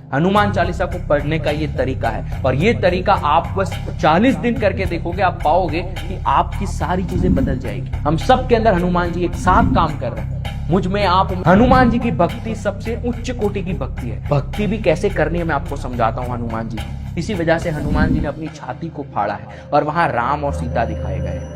हनुमान चालीसा को पढ़ने का ये तरीका है, और ये तरीका आप बस 40 दिन करके देखोगे, आप पाओगे कि आपकी सारी चीजें बदल जाएगी। हम सब के अंदर हनुमान जी एक साथ काम कर रहे हैं, मुझ में आप। हनुमान जी की भक्ति सबसे उच्च कोटि की भक्ति है। भक्ति भी कैसे करनी है मैं आपको समझाता हूं हनुमान जी। इसी वजह से हनुमान जी ने अपनी छाती को फाड़ा है और वहां राम और सीता दिखाए गए हैं।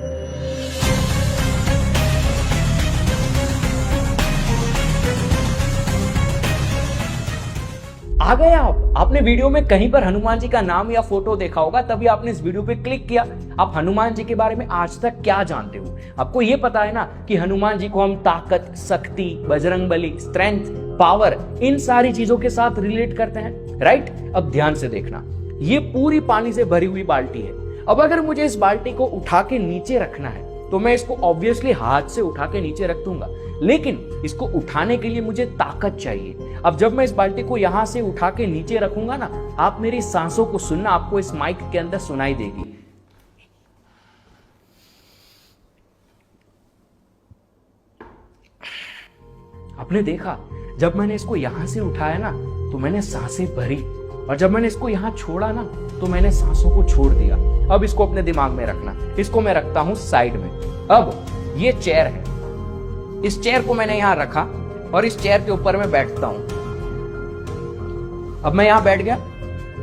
आ गए आपने वीडियो में कहीं पर हनुमान जी का नाम या फोटो देखा होगा, तभी आपने इस वीडियो पे क्लिक किया। आप हनुमान जी के बारे में आज तक क्या जानते हो? आपको ये पता है ना कि हनुमान जी को हम ताकत, शक्ति, बजरंगबली, स्ट्रेंथ, पावर, इन सारी चीजों के साथ रिलेट करते हैं, राइट? अब ध्यान से देखना, ये पूरी पानी से भरी हुई बाल्टी है। अब अगर मुझे इस बाल्टी को उठा के नीचे रखना है तो मैं इसको ऑब्वियसली हाथ से उठा के नीचे रख दूंगा, लेकिन इसको उठाने के लिए मुझे ताकत चाहिए। अब जब मैं इस बाल्टी को यहां से उठा के नीचे रखूंगा ना, आप मेरी सांसों को सुनना, आपको इस माइक के अंदर सुनाई देगी। आपने देखा, जब मैंने इसको यहां से उठाया ना तो मैंने सांसें भरी, और जब मैंने इसको यहां छोड़ा ना तो मैंने सांसों को छोड़ दिया। अब इसको अपने दिमाग में रखना, इसको मैं रखता हूं साइड में। अब ये चेयर है, इस चेयर को मैंने यहां रखा और इस चेयर के ऊपर मैं बैठता हूं। अब मैं यहां बैठ गया।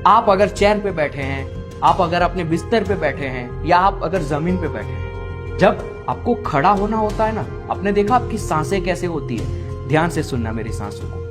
आप अगर चेयर पे बैठे हैं, आप अगर अपने बिस्तर पे बैठे हैं, या आप अगर जमीन पे बैठे हैं, जब आपको खड़ा होना होता है ना, आपने देखा आपकी सांसें कैसे होती है? ध्यान से सुनना मेरी सांसों को।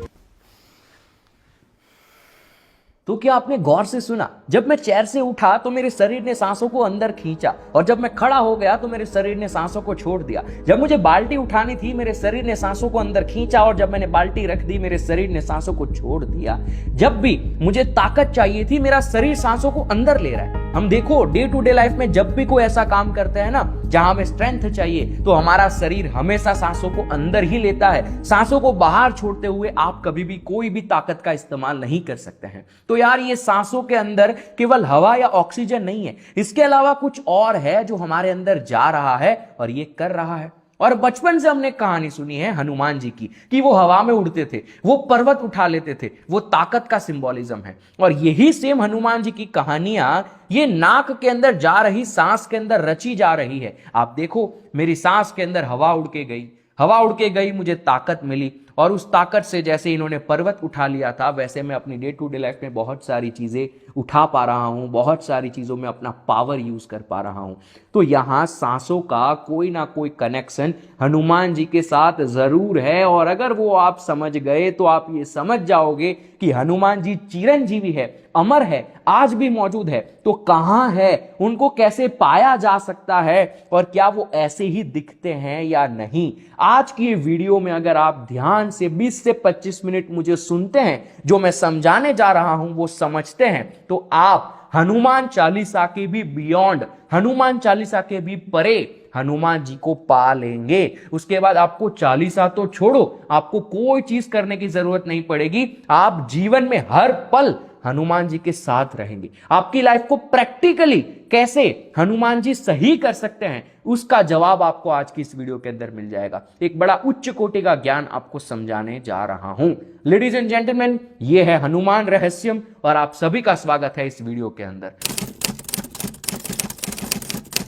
तो क्या आपने गौर से सुना? जब मैं चेयर से उठा तो मेरे शरीर ने सांसों को अंदर खींचा, और जब मैं खड़ा हो गया तो मेरे शरीर ने सांसों को छोड़ दिया। जब मुझे बाल्टी उठानी थी, मेरे शरीर ने सांसों को अंदर खींचा, और जब मैंने बाल्टी रख दी, मेरे शरीर ने सांसों को छोड़ दिया। जब भी मुझे ताकत चाहिए थी, मेरा शरीर सांसों को अंदर ले रहा है। हम देखो डे टू डे लाइफ में जब भी कोई ऐसा काम करते हैं ना जहां हमें स्ट्रेंथ चाहिए, तो हमारा शरीर हमेशा सांसों को अंदर ही लेता है। सांसों को बाहर छोड़ते हुए आप कभी भी कोई भी ताकत का इस्तेमाल नहीं कर सकते हैं। तो यार, ये सांसों के अंदर केवल हवा या ऑक्सीजन नहीं है, इसके अलावा कुछ और है जो हमारे अंदर जा रहा है और ये कर रहा है। और बचपन से हमने कहानी सुनी है हनुमान जी की कि वो हवा में उड़ते थे, वो पर्वत उठा लेते थे, वो ताकत का सिंबोलिज्म है। और यही सेम हनुमान जी की कहानियां ये नाक के अंदर जा रही सांस के अंदर रची जा रही है। आप देखो, मेरी सांस के अंदर हवा उड़ के गई, हवा उड़ के गई, मुझे ताकत मिली, और उस ताकत से जैसे इन्होंने पर्वत उठा लिया था, वैसे मैं अपनी डे टू डे लाइफ में बहुत सारी चीजें उठा पा रहा हूं, बहुत सारी चीजों में अपना पावर यूज कर पा रहा हूं। तो यहां सांसों का कोई ना कोई कनेक्शन हनुमान जी के साथ जरूर है, और अगर वो आप समझ गए तो आप ये समझ जाओगे कि हनुमान जी चिरंजीवी है, अमर है, आज भी मौजूद है। तो कहां है, उनको कैसे पाया जा सकता है, और क्या वो ऐसे ही दिखते हैं या नहीं? आज की वीडियो में अगर आप ध्यान से 20 से 25 मिनट मुझे सुनते हैं, जो मैं समझाने जा रहा हूं वो समझते हैं, तो आप हनुमान चालीसा के भी बियॉन्ड, हनुमान चालीसा के भी परे हनुमान जी को पा लेंगे। उसके बाद आपको चालीसा तो छोड़ो, आपको कोई चीज करने की जरूरत नहीं पड़ेगी। आप जीवन में हर पल हनुमान जी के साथ रहेंगे। आपकी लाइफ को प्रैक्टिकली कैसे हनुमान जी सही कर सकते हैं, उसका जवाब आपको आज की इस वीडियो के अंदर मिल जाएगा। एक बड़ा उच्च कोटि का ज्ञान आपको समझाने जा रहा हूं। लेडीज एंड जेंटलमैन, ये है हनुमान रहस्यम, और आप सभी का स्वागत है इस वीडियो के अंदर।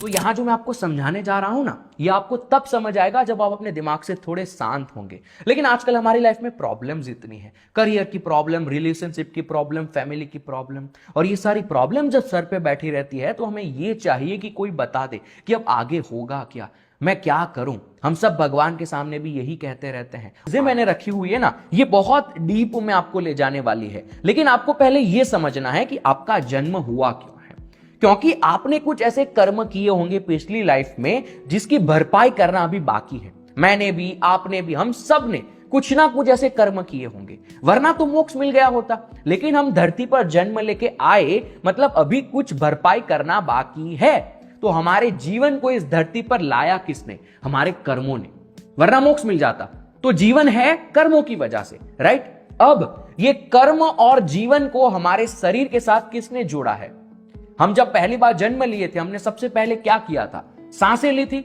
तो यहां जो मैं आपको समझाने जा रहा हूं ना, ये आपको तब समझ आएगा जब आप अपने दिमाग से थोड़े शांत होंगे। लेकिन आजकल हमारी लाइफ में प्रॉब्लम्स इतनी है, करियर की प्रॉब्लम, रिलेशनशिप की प्रॉब्लम, फैमिली की प्रॉब्लम, और ये सारी प्रॉब्लम जब सर पे बैठी रहती है तो हमें ये चाहिए कि कोई बता दे कि अब आगे होगा क्या, मैं क्या करूं। हम सब भगवान के सामने भी यही कहते रहते हैं। जो मैंने रखी हुई है ना, ये बहुत डीप में आपको ले जाने वाली है, लेकिन आपको पहले यह समझना है कि आपका जन्म हुआ क्यों, क्योंकि आपने कुछ ऐसे कर्म किए होंगे पिछली लाइफ में जिसकी भरपाई करना अभी बाकी है। मैंने भी, आपने भी, हम सब ने कुछ ना कुछ ऐसे कर्म किए होंगे, वरना तो मोक्ष मिल गया होता। लेकिन हम धरती पर जन्म लेके आए, मतलब अभी कुछ भरपाई करना बाकी है। तो हमारे जीवन को इस धरती पर लाया किसने? हमारे कर्मों ने, वरना मोक्ष मिल जाता। तो जीवन है कर्मों की वजह से, राइट? अब ये कर्म और जीवन को हमारे शरीर के साथ किसने जोड़ा है? हम जब पहली बार जन्म लिए थे, हमने सबसे पहले क्या किया था? सांसें ली थी,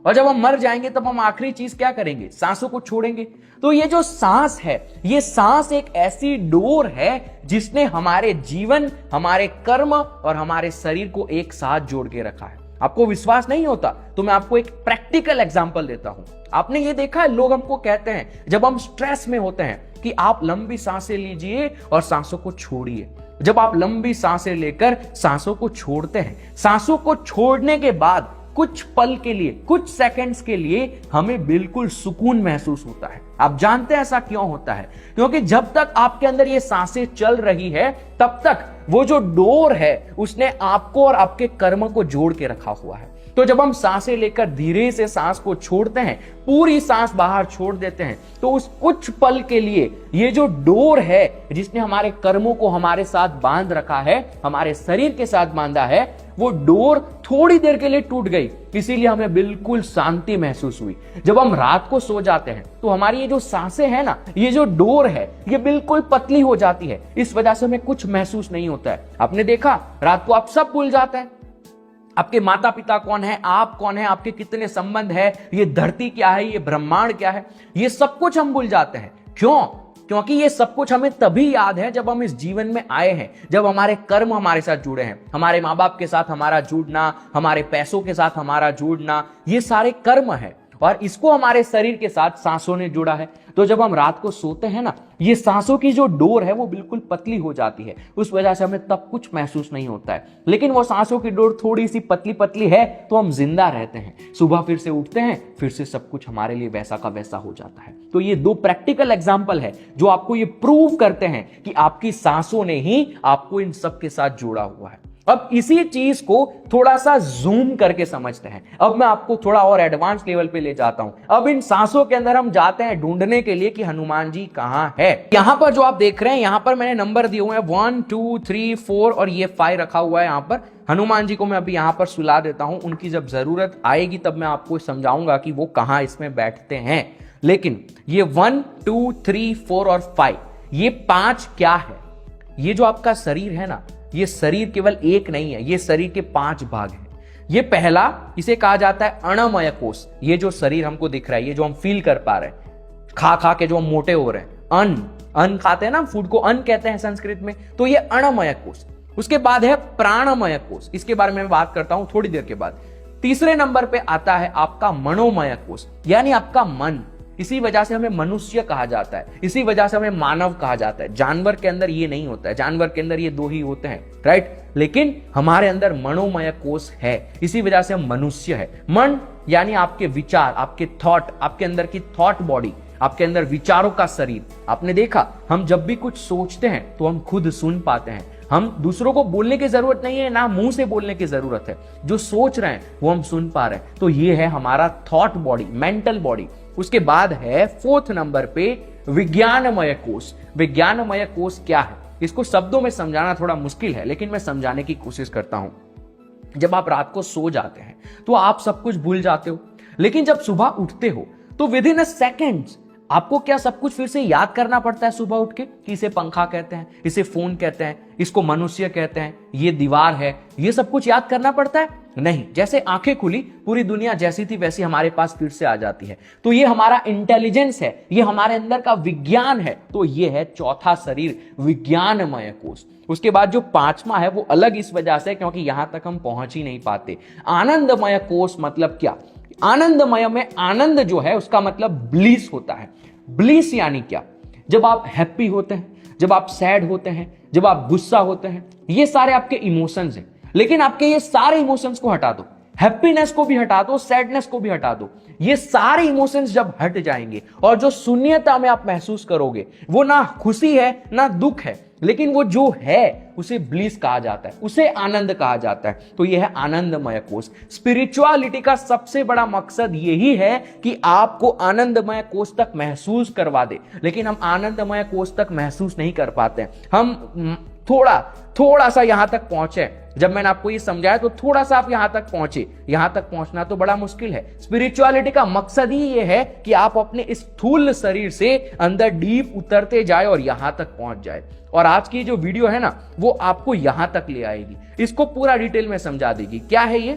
और जब हम मर जाएंगे तब हम आखिरी चीज क्या करेंगे? सांसों को छोड़ेंगे। तो ये जो सांस है, ये सांस एक ऐसी डोर है जिसने हमारे जीवन, हमारे कर्म और हमारे शरीर को एक साथ जोड़ के रखा है। आपको विश्वास नहीं होता तो मैं आपको एक प्रैक्टिकल एग्जांपल देता हूं। आपने ये देखा है, लोग हमको कहते हैं जब हम स्ट्रेस में होते हैं कि आप लंबी सांसें लीजिए और सांसों को छोड़िए। जब आप लंबी सांसें लेकर सांसों को छोड़ते हैं, सांसों को छोड़ने के बाद कुछ पल के लिए, कुछ सेकंड्स के लिए हमें बिल्कुल सुकून महसूस होता है। आप जानते हैं ऐसा क्यों होता है? क्योंकि जब तक आपके अंदर ये सांसें चल रही है तब तक वो जो डोर है उसने आपको और आपके कर्म को जोड़ के रखा हुआ है। तो जब हम सांसें लेकर धीरे से सांस को छोड़ते हैं, पूरी सांस बाहर छोड़ देते हैं, तो उस कुछ पल के लिए ये जो डोर है जिसने हमारे कर्मों को हमारे साथ बांध रखा है, हमारे शरीर के साथ बांधा है, वो डोर थोड़ी देर के लिए टूट गई। इसीलिए हमें बिल्कुल शांति महसूस हुई। जब हम रात को सो जाते हैं तो हमारी ये जो सांसें है ना, ये जो डोर है, ये बिल्कुल पतली हो जाती है। इस वजह से हमें कुछ महसूस नहीं होता है। आपने देखा, रात को आप सब भूल जाते हैं। आपके माता पिता कौन है, आप कौन है, आपके कितने संबंध है, ये धरती क्या है, ये ब्रह्मांड क्या है, ये सब कुछ हम भूल जाते हैं। क्यों? क्योंकि ये सब कुछ हमें तभी याद है जब हम इस जीवन में आए हैं, जब हमारे कर्म हमारे साथ जुड़े हैं। हमारे माँ बाप के साथ हमारा जुड़ना, हमारे पैसों के साथ हमारा जुड़ना, ये सारे कर्म है और इसको हमारे शरीर के साथ सांसों ने जुड़ा है। तो जब हम रात को सोते हैं ना, ये सांसों की जो डोर है वो बिल्कुल पतली हो जाती है। उस वजह से हमें तब कुछ महसूस नहीं होता है। लेकिन वो सांसों की डोर थोड़ी सी पतली पतली है तो हम जिंदा रहते हैं। सुबह फिर से उठते हैं, फिर से सब कुछ हमारे लिए वैसा का वैसा हो जाता है। तो ये दो प्रैक्टिकल एग्जाम्पल है जो आपको ये प्रूव करते हैं कि आपकी सांसों ने ही आपको इन सब के साथ जोड़ा हुआ है। अब इसी चीज को थोड़ा सा जूम करके समझते हैं। अब मैं आपको थोड़ा और एडवांस लेवल पे ले जाता हूं। अब इन सांसों के अंदर हम जाते हैं ढूंढने के लिए कि हनुमान जी कहां है। यहां पर जो आप देख रहे हैं, यहां पर मैंने नंबर दिए हुए हैं 1 2 3 4 और ये 5 रखा हुआ है। यहां पर हनुमान जी को मैं अभी यहां पर सुला देता हूं। उनकी जब जरूरत आएगी तब मैं आपको समझाऊंगा कि वो कहां इसमें बैठते हैं। लेकिन ये 1 2 3 4 और 5, ये 5 क्या है? ये जो आपका शरीर है ना, ये शरीर केवल एक नहीं है, ये शरीर के 5 भाग हैं। ये पहला, इसे कहा जाता है अन्नमय कोश। ये जो शरीर हमको दिख रहा है, ये जो हम फील कर पा रहे हैं, खा खा के जो हम मोटे हो रहे हैं, अन्न खाते हैं ना, फूड को अन्न कहते हैं संस्कृत में, तो ये अन्नमय कोश। उसके बाद है प्राणमय कोश, इसके बारे में मैं बात करता हूं थोड़ी देर के बाद। तीसरे नंबर पे आता है आपका मनोमय कोश, यानी आपका मन। इसी वजह से हमें मनुष्य कहा जाता है, इसी वजह से हमें मानव कहा जाता है। जानवर के अंदर ये नहीं होता है, जानवर के अंदर ये 2 ही होते हैं, राइट? लेकिन हमारे अंदर मनोमय कोश है, इसी वजह से हम मनुष्य है। मन यानी आपके विचार, आपके थॉट, आपके अंदर की थॉट बॉडी, आपके अंदर विचारों का शरीर। आपने देखा, हम जब भी कुछ सोचते हैं तो हम खुद सुन पाते हैं। हम दूसरों को बोलने की जरूरत नहीं है, ना मुंह से बोलने की जरूरत है। जो सोच रहे हैं वो हम सुन पा रहे हैं। तो ये है हमारा थॉट बॉडी, मेंटल बॉडी। उसके बाद है 4th नंबर पे विज्ञानमय कोश। विज्ञानमय कोश क्या है? इसको शब्दों में समझाना थोड़ा मुश्किल है, लेकिन मैं समझाने की कोशिश करता हूं। जब आप रात को सो जाते हैं तो आप सब कुछ भूल जाते हो, लेकिन जब सुबह उठते हो तो विद इन अ सेकेंड्स आपको क्या सब कुछ फिर से याद करना पड़ता है सुबह उठ के कि इसे पंखा कहते हैं, इसे फोन कहते हैं, इसको मनुष्य कहते हैं, ये दीवार है, ये सब कुछ याद करना पड़ता है? नहीं। जैसे आंखें खुली, पूरी दुनिया जैसी थी वैसी हमारे पास फिर से आ जाती है। तो ये हमारा इंटेलिजेंस है, ये हमारे अंदर का विज्ञान है। तो ये है चौथा शरीर, विज्ञानमय कोश। उसके बाद जो 5वां है वो अलग इस वजह से क्योंकि यहां तक हम पहुंच ही नहीं पाते। आनंदमय कोश मतलब क्या? आनंदमय में आनंद जो है उसका मतलब ब्लिस होता है। ब्लिस यानी क्या? जब आप हैप्पी होते हैं, जब आप सैड होते हैं, जब आप गुस्सा होते हैं, ये सारे आपके इमोशंस हैं। लेकिन आपके ये सारे इमोशंस को हटा दो, हैप्पीनेस को भी हटा दो, सैडनेस को भी हटा दो। ये सारे इमोशंस जब हट जाएंगे और जो शून्यता में आप महसूस करोगे, वो ना खुशी है ना दुख है, लेकिन वो जो है उसे ब्लिस कहा जाता है, उसे आनंद कहा जाता है। तो यह है आनंदमय कोश। स्पिरिचुअलिटी का सबसे बड़ा मकसद यही है कि आपको आनंदमय कोश तक महसूस करवा दे। लेकिन हम आनंदमय कोश तक महसूस नहीं कर पाते। हम थोड़ा सा यहां तक पहुंचे। जब मैंने आपको ये समझाया तो थोड़ा सा आप यहां तक पहुंचे। यहां तक पहुंचना तो बड़ा मुश्किल है। स्पिरिचुअलिटी का मकसद ही ये है कि आप अपने इस स्थूल शरीर से अंदर डीप उतरते जाए और यहां तक पहुंच जाए। और आज की जो वीडियो है ना, वो आपको यहां तक ले आएगी, इसको पूरा डिटेल में समझा देगी। क्या है ये?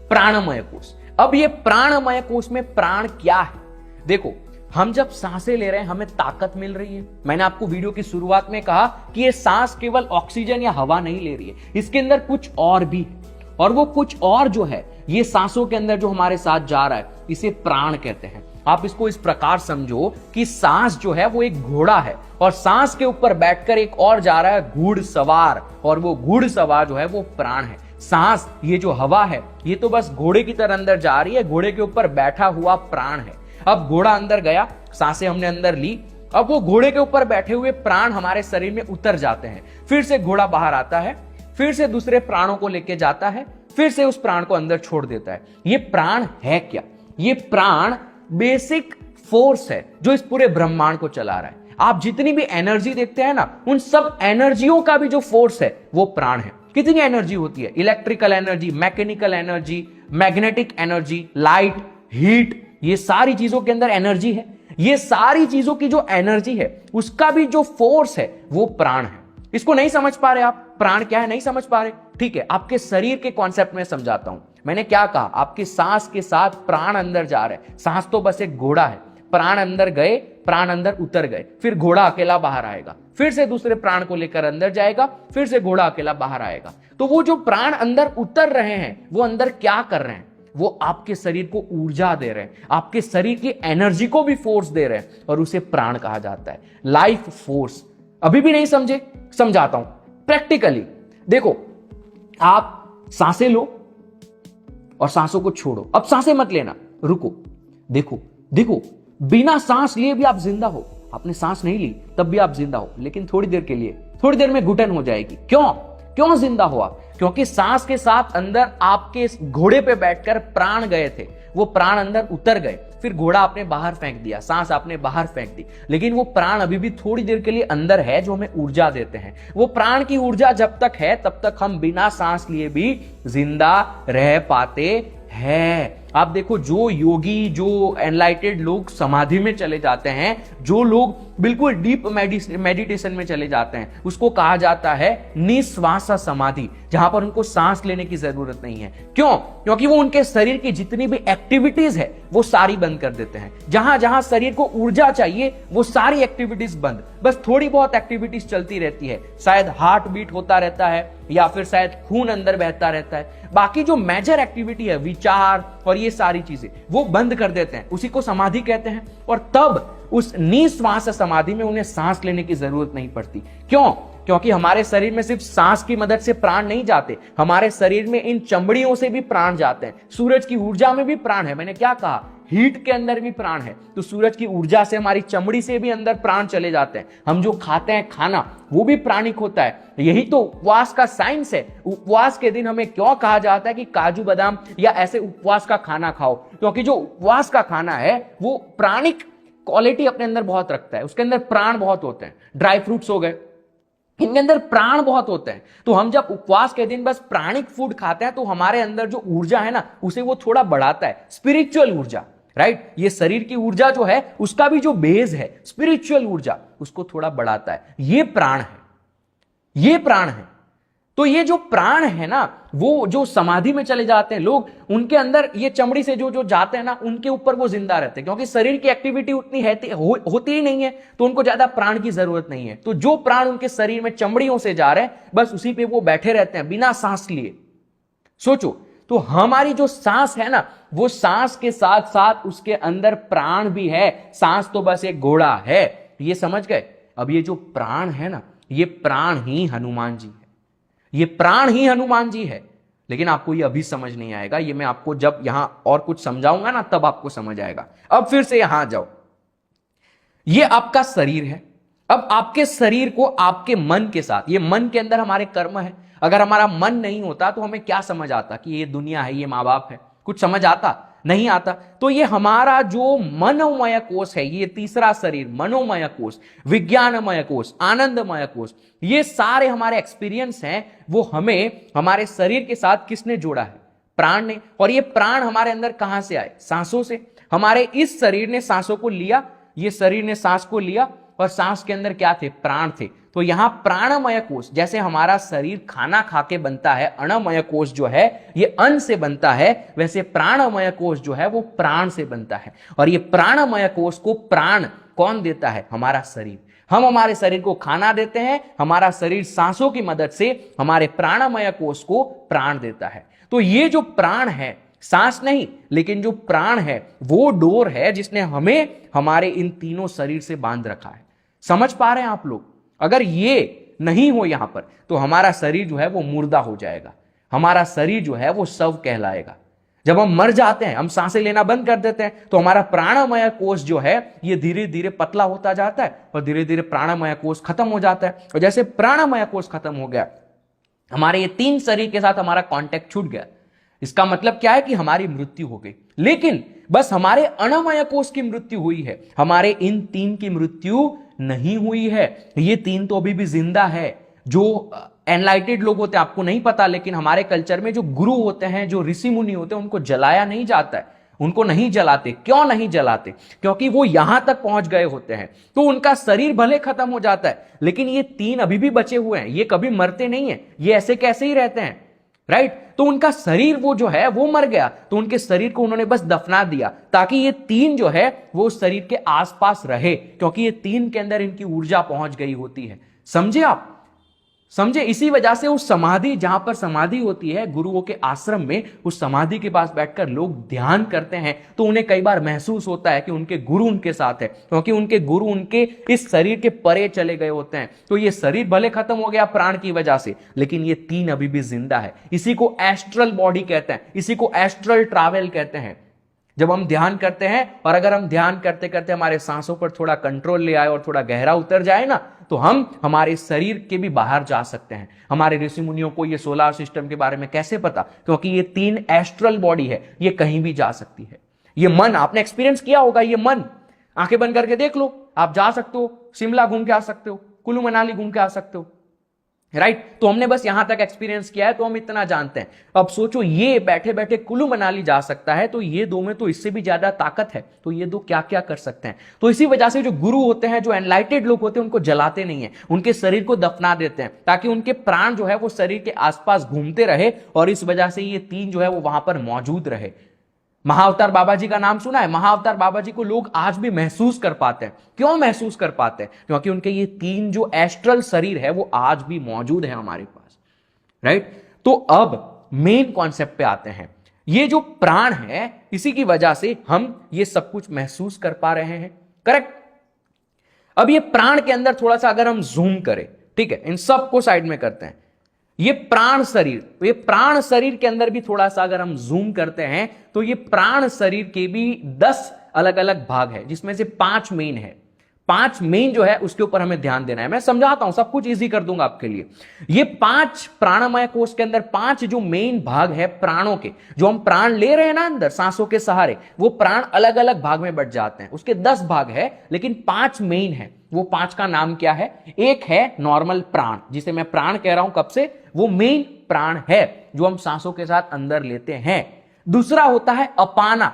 प्राणमय कोश। अब ये प्राणमय कोश में प्राण क्या है? देखो, हम जब सांसें ले रहे हैं हमें ताकत मिल रही है। मैंने आपको वीडियो की शुरुआत में कहा कि ये सांस केवल ऑक्सीजन या हवा नहीं ले रही है, इसके अंदर कुछ और भी है। और वो कुछ और जो है, ये सांसों के अंदर जो हमारे साथ जा रहा है, इसे प्राण कहते हैं। आप इसको इस प्रकार समझो कि सांस जो है वो एक घोड़ा है और सांस के ऊपर बैठकर एक और जा रहा है घुड़सवार, और वो घुड़सवार जो है वो प्राण है। सांस, ये जो हवा है, ये तो बस घोड़े की तरह अंदर जा रही है, घोड़े के ऊपर बैठा हुआ प्राण है। अब घोड़ा अंदर गया, सांसें हमने अंदर ली, अब वो घोड़े के ऊपर बैठे हुए प्राण हमारे शरीर में उतर जाते हैं। फिर से घोड़ा बाहर आता है, फिर से दूसरे प्राणों को लेके जाता है, फिर से उस प्राण को अंदर छोड़ देता है। ये प्राण है क्या? ये प्राण बेसिक फोर्स है जो इस पूरे ब्रह्मांड को चला रहा है। आप जितनी भी एनर्जी देखते हैं ना, उन सब एनर्जियों का भी जो फोर्स है वो प्राण है। कितनी एनर्जी होती है? Electrical energy, mechanical energy, magnetic energy, light, heat, ये सारी चीजों के अंदर एनर्जी है। ये सारी चीजों की जो एनर्जी है उसका भी जो फोर्स है वो प्राण है। इसको नहीं समझ पा रहे आप? प्राण क्या है नहीं समझ पा रहे? ठीक है, आपके शरीर के कॉन्सेप्ट में समझाता हूं। मैंने क्या कहा? आपकी सांस के साथ प्राण अंदर जा रहे हैं। सांस तो बस एक घोड़ा है, प्राण अंदर गए, प्राण अंदर उतर गए, फिर घोड़ा अकेला बाहर आएगा, फिर से दूसरे प्राण को लेकर अंदर जाएगा, फिर से घोड़ा अकेला बाहर आएगा। तो वो जो प्राण अंदर उतर रहे हैं वो अंदर क्या कर रहे हैं? वो आपके शरीर को ऊर्जा दे रहे हैं, आपके शरीर की एनर्जी को भी फोर्स दे रहे हैं, और उसे प्राण कहा जाता है, लाइफ फोर्स। अभी भी नहीं समझे? समझाता हूं प्रैक्टिकली। देखो, आप सांसें लो और सांसों को छोड़ो। अब सांसें मत लेना, रुको, देखो देखो, बिना सांस लिए भी आप जिंदा हो। आपने सांस नहीं ली तब भी आप जिंदा हो, लेकिन थोड़ी देर के लिए, थोड़ी देर में घुटन हो जाएगी। क्यों जिंदा हो आप? क्योंकि सांस के साथ अंदर आपके घोड़े पे बैठकर प्राण गए थे, वो प्राण अंदर उतर गए, फिर घोड़ा आपने बाहर फेंक दिया, सांस आपने बाहर फेंक दी, लेकिन वो प्राण अभी भी थोड़ी देर के लिए अंदर है जो हमें ऊर्जा देते हैं। वो प्राण की ऊर्जा जब तक है तब तक हम बिना सांस लिए भी जिंदा रह पाते हैं। आप देखो, जो योगी, जो एनलाइटेड लोग समाधि में चले जाते हैं, जो लोग बिल्कुल डीप मेडिटेशन में चले जाते हैं, उसको कहा जाता है निश्वास समाधि, जहां पर उनको सांस लेने की जरूरत नहीं है। क्यों? क्योंकि वो उनके शरीर की जितनी भी एक्टिविटीज है वो सारी बंद कर देते हैं। जहां जहां शरीर को ऊर्जा चाहिए वो सारी एक्टिविटीज बंद, बस थोड़ी बहुत एक्टिविटीज चलती रहती है। शायद हार्ट बीट होता रहता है या फिर शायद खून अंदर बहता रहता है। बाकी जो मेजर एक्टिविटी है, विचार और ये सारी चीजें, वो बंद कर देते हैं। उसी को समाधि कहते हैं। और तब उस निश्वास समाधि में उन्हें सांस लेने की जरूरत नहीं पड़ती। क्यों? क्योंकि हमारे शरीर में सिर्फ सांस की मदद से प्राण नहीं जाते, हमारे शरीर में इन चमड़ियों से भी प्राण जाते हैं। सूरज की ऊर्जा में भी प्राण है। मैंने क्या कहा? हीट के अंदर भी प्राण है। तो सूरज की ऊर्जा से, हमारी चमड़ी से भी अंदर प्राण चले जाते हैं। हम जो खाते हैं खाना, वो भी प्राणिक होता है। यही तो उपवास का साइंस है। उपवास के दिन हमें क्यों कहा जाता है कि काजू बादाम या ऐसे उपवास का खाना खाओ? क्योंकि जो उपवास का खाना है वो प्राणिक क्वालिटी अपने अंदर बहुत रखता है, उसके अंदर प्राण बहुत होते हैं। ड्राई फ्रूट्स हो गए, इनके अंदर प्राण बहुत होते हैं। तो हम जब उपवास के दिन बस प्राणिक फूड खाते हैं तो हमारे अंदर जो ऊर्जा है ना, उसे वो थोड़ा बढ़ाता है, स्पिरिचुअल ऊर्जा, राइट? ये शरीर की ऊर्जा जो है उसका भी जो बेस है स्पिरिचुअल ऊर्जा, उसको थोड़ा बढ़ाता है। ये प्राण है, ये प्राण है। तो ये जो प्राण है ना, वो जो समाधि में चले जाते हैं लोग, उनके अंदर ये चमड़ी से जो जाते हैं ना, उनके ऊपर वो जिंदा रहते हैं। क्योंकि शरीर की एक्टिविटी उतनी होती ही नहीं है, तो उनको ज्यादा प्राण की जरूरत नहीं है। तो जो प्राण उनके शरीर में चमड़ियों से जा रहे हैं, बस उसी पे वो बैठे रहते हैं बिना सांस लिए। सोचो, तो हमारी जो सांस है ना, वो सांस के साथ साथ उसके अंदर प्राण भी है। सांस तो बस एक घोड़ा है, ये समझ गए? अब ये जो प्राण है ना, ये प्राण ही हनुमान जी है, ये प्राण ही हनुमान जी है। लेकिन आपको ये अभी समझ नहीं आएगा, ये मैं आपको जब यहां और कुछ समझाऊंगा ना तब आपको समझ आएगा। अब फिर से यहां जाओ, ये आपका शरीर है। अब आपके शरीर को आपके मन के साथ, ये मन के अंदर हमारे कर्म है। अगर हमारा मन नहीं होता तो हमें क्या समझ आता कि ये दुनिया है, ये माँ बाप है? कुछ समझ आता? नहीं आता। तो ये हमारा जो मनोमय कोश है, ये तीसरा शरीर, मनोमय कोश, विज्ञानमय कोश, आनंदमय कोश, ये सारे हमारे एक्सपीरियंस हैं, वो हमें हमारे शरीर के साथ किसने जोड़ा है? प्राण ने। और ये प्राण हमारे अंदर कहां से आए? सांसों से। हमारे इस शरीर ने सांसों को लिया, ये शरीर ने सांस को लिया, और सांस के अंदर क्या थे? प्राण थे। तो यहां प्राणमय कोश, जैसे हमारा शरीर खाना खा के बनता है, अन्नमय कोश जो है ये अन्न से बनता है, वैसे प्राणमय कोश जो है वो प्राण से बनता है। और ये प्राणमय कोश को प्राण कौन देता है? हमारा शरीर। हम हमारे शरीर को खाना देते हैं, हमारा शरीर सांसों की मदद से हमारे प्राणमय कोश को प्राण देता है। तो ये जो प्राण है, सांस नहीं लेकिन जो प्राण है, वो डोर है जिसने हमें हमारे इन तीनों शरीर से बांध रखा है। समझ पा रहे हैं आप लोग? अगर ये नहीं हो यहां पर तो हमारा शरीर जो है वो मुर्दा हो जाएगा, हमारा शरीर जो है वो शव कहलाएगा। जब हम मर जाते हैं, हम सांसें लेना बंद कर देते हैं, तो हमारा प्राणमय कोश जो है ये धीरे धीरे पतला होता जाता है और धीरे धीरे प्राणमय कोश खत्म हो जाता है। और जैसे प्राणमय कोश खत्म हो गया, हमारे ये तीन शरीर के साथ हमारा कांटेक्ट छूट गया। इसका मतलब क्या है कि हमारी मृत्यु हो गई। लेकिन बस हमारे अन्नमय कोश की मृत्यु हुई है, हमारे इन तीन की मृत्यु नहीं हुई है। ये तीन तो अभी भी जिंदा है। जो एनलाइटेड लोग होते हैं, आपको नहीं पता, लेकिन हमारे कल्चर में जो गुरु होते हैं, जो ऋषि मुनि होते हैं, उनको जलाया नहीं जाता है, उनको नहीं जलाते। क्यों नहीं जलाते? क्योंकि वो यहां तक पहुंच गए होते हैं, तो उनका शरीर भले खत्म हो जाता है, लेकिन ये तीन अभी भी बचे हुए हैं, ये कभी मरते नहीं है, ये ऐसे कैसे ही रहते हैं, राइट? तो उनका शरीर वो जो है वो मर गया, तो उनके शरीर को उन्होंने बस दफना दिया ताकि ये तीन जो है वो उस शरीर के आसपास रहे, क्योंकि ये तीन के अंदर इनकी ऊर्जा पहुंच गई होती है। समझे आप? समझे? इसी वजह से उस समाधि, जहां पर समाधि होती है गुरुओं के आश्रम में, उस समाधि के पास बैठकर लोग ध्यान करते हैं, तो उन्हें कई बार महसूस होता है कि उनके गुरु उनके साथ है, क्योंकि उनके गुरु उनके इस शरीर के परे चले गए होते हैं। तो ये शरीर भले खत्म हो गया प्राण की वजह से, लेकिन ये तीन अभी भी जिंदा है। इसी को एस्ट्रल बॉडी कहते हैं, इसी को एस्ट्रल ट्रैवल कहते हैं। जब हम ध्यान करते हैं, और अगर हम ध्यान करते करते हमारे सांसों पर थोड़ा कंट्रोल ले आए और थोड़ा गहरा उतर जाए ना, तो हम हमारे शरीर के भी बाहर जा सकते हैं। हमारे ऋषि मुनियों को ये सोलर सिस्टम के बारे में कैसे पता? क्योंकि ये तीन एस्ट्रल बॉडी है, ये कहीं भी जा सकती है। ये मन, आपने एक्सपीरियंस किया होगा, ये मन, आंखें बंद करके देख लो, आप जा सकते हो, शिमला घूम के आ सकते हो, कुल्लू मनाली घूम के आ सकते हो, राइट? तो हमने बस यहां तक एक्सपीरियंस किया है, तो हम इतना जानते हैं। अब सोचो, ये बैठे बैठे कुल्लू मनाली जा सकता है, तो ये दो में तो इससे भी ज्यादा ताकत है, तो ये दो क्या क्या कर सकते हैं। तो इसी वजह से जो गुरु होते हैं, जो एनलाइटेड लोग होते हैं, उनको जलाते नहीं है, उनके शरीर को दफना देते हैं, ताकि उनके प्राण जो है वो शरीर के आसपास घूमते रहे, और इस वजह से ये तीन जो है वो वहां पर मौजूद रहे। महाअवतार बाबा जी का नाम सुना है? महाअवतार बाबा जी को लोग आज भी महसूस कर पाते हैं। क्यों महसूस कर पाते हैं? क्योंकि उनके ये तीन जो एस्ट्रल शरीर है वो आज भी मौजूद है हमारे पास, राइट? तो अब मेन कॉन्सेप्ट पे आते हैं। ये जो प्राण है, इसी की वजह से हम ये सब कुछ महसूस कर पा रहे हैं, करेक्ट? अब ये प्राण के अंदर थोड़ा सा अगर हम जूम करें, ठीक है, इन सबको साइड में करते हैं, ये प्राण शरीर, तो ये प्राण शरीर के अंदर भी थोड़ा सा अगर हम जूम करते हैं, तो ये प्राण शरीर के भी 10 अलग अलग भाग है, जिसमें से 5 मेन है। 5 मेन जो है उसके ऊपर हमें ध्यान देना है। मैं समझाता हूं, सब कुछ इजी कर दूंगा आपके लिए। ये 5 प्राणमय कोश के अंदर 5 जो मेन भाग है प्राणों के, जो हम प्राण ले रहे हैं ना अंदर सांसों के सहारे, वो प्राण अलग अलग भाग में बट जाते हैं। उसके 10 भाग है, लेकिन 5 मेन है। वो 5 का नाम क्या है? एक है नॉर्मल प्राण, जिसे मैं प्राण कह रहा हूं कब से, वो मेन प्राण है जो हम सांसों के साथ अंदर लेते हैं। दूसरा होता है अपाना,